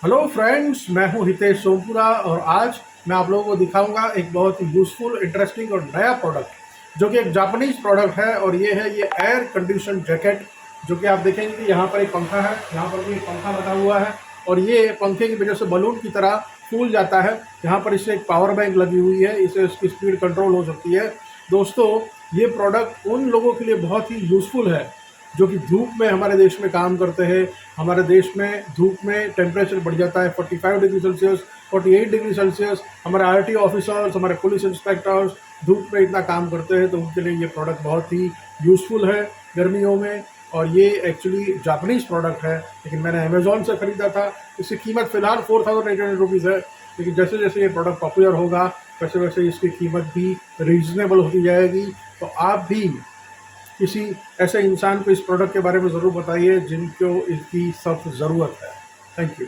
Hello friends, मैं हूं हितेश सोमपुरा और आज मैं आप लोगों को दिखाऊंगा एक बहुत ही यूज़फुल, इंटरेस्टिंग और नया प्रोडक्ट जो कि एक जापानीज प्रोडक्ट है। और ये है एयर कंडीशन जैकेट, जो कि आप देखेंगे कि यहाँ पर एक पंखा है, यहाँ पर भी एक पंखा लगा हुआ है और ये पंखे की वजह से बलून की तरह फूल जाता है। यहाँ पर इससे एक पावर बैंक लगी हुई है, इससे इसकी स्पीड कंट्रोल हो सकती है। दोस्तों, ये प्रोडक्ट उन लोगों के लिए बहुत ही यूज़फुल है जो कि धूप में हमारे देश में काम करते हैं। हमारे देश में धूप में टेम्परेचर बढ़ जाता है 45 डिग्री सेल्सियस, 48 डिग्री सेल्सियस। हमारे आरटी ऑफिसर्स, हमारे पुलिस इंस्पेक्टर्स धूप में इतना काम करते हैं, तो उनके लिए ये प्रोडक्ट बहुत ही यूज़फुल है गर्मियों में। और ये एक्चुअली जापानीज प्रोडक्ट है, लेकिन मैंने अमेज़ॉन से ख़रीदा था। इसकी कीमत फ़िलहाल 4800 रुपीज़ है, लेकिन जैसे जैसे ये प्रोडक्ट पॉपुलर होगा वैसे वैसे इसकी कीमत भी रीज़नेबल होती जाएगी। तो आप भी किसी ऐसे इंसान को इस प्रोडक्ट के बारे में ज़रूर बताइए जिनको इसकी सख्त ज़रूरत है। Thank you.